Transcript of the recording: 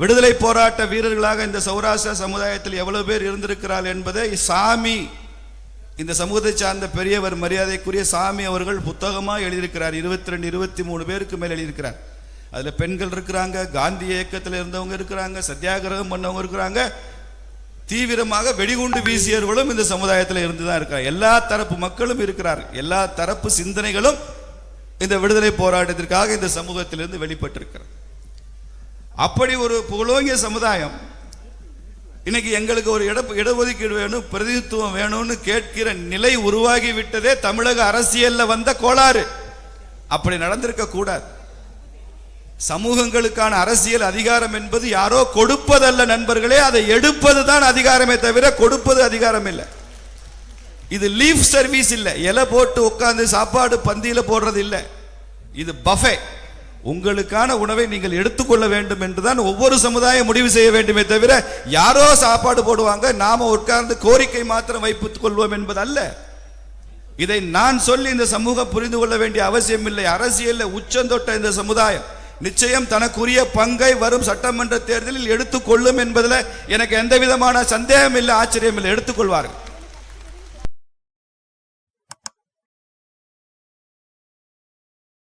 விடுதலை போராட்ட வீரர்களாக இந்த சௌராஷ்டிர சமுதாயத்தில் எவ்வளவு பேர் இருந்திருக்கிறார் என்பதை சாமி, இந்த சமூகத்தை சார்ந்த பெரியவர் மரியாதைக்குரிய சாமி அவர்கள் புத்தகமாக எழுதியிருக்கிறார். 22 23 பேருக்கு மேல் எழுதியிருக்கிறார். அதுல பெண்கள் இருக்கிறாங்க, காந்தி இயக்கத்தில் இருந்தவங்க இருக்கிறாங்க, சத்தியாகிரகம் பண்ணவங்க இருக்கிறாங்க, தீவிரமாக வெடிகுண்டு வீசியவர்களும் இந்த சமுதாயத்தில் இருந்துதான் இருக்கிறார். எல்லா தரப்பு மக்களும் இருக்கிறார். எல்லா தரப்பு சிந்தனைகளும் இந்த விடுதலை போராட்டத்திற்காக இந்த சமூகத்திலிருந்து வெளிப்பட்டிருக்கிறது. அப்படி ஒரு புகழோங்கிய சமுதாயம் இன்னைக்கு எங்களுக்கு ஒரு இடஒதுக்கீடு வேணும், பிரதிநிதித்துவம் வேணும்னு கேட்கிற நிலை உருவாகி விட்டதே தமிழக அரசியல்ல வந்த கோளாறு. அப்படி நடந்திருக்க கூடாது. சமூகங்களுக்கான அரசியல் அதிகாரம் என்பது யாரோ கொடுப்பதல்ல நண்பர்களே, அதை எடுப்பதுதான் அதிகாரமே தவிர கொடுப்பது அதிகாரம் இல்லை. இது லீஃப் சர்வீஸ் இல்லை, இலை போட்டு உட்கார்ந்து சாப்பாடு பந்தியில போடுறது இல்லை. இது பஃபே. உங்களுக்கான உணவை நீங்கள் எடுத்துக்கொள்ள வேண்டும் என்றுதான் ஒவ்வொரு சமுதாயம் முடிவு செய்ய வேண்டுமே தவிர யாரோ சாப்பாடு போடுவாங்க நாம உட்கார்ந்து கோரிக்கை மாத்திரம் வைப்புக் கொள்வோம் என்பது அல்ல. இதை நான் சொல்லி இந்த சமூகம் புரிந்து கொள்ள வேண்டிய அவசியம் இல்லை. அரசியல்ல உச்சந்தொட்ட இந்த சமுதாயம் நிச்சயம் தனக்குரிய பங்கை வரும் சட்டமன்ற தேர்தலில் எடுத்துக்கொள்ளும் என்பதில் எனக்கு எந்த விதமான சந்தேகம் இல்லை, ஆச்சரியம் இல்லை. எடுத்துக்கொள்வார்கள்.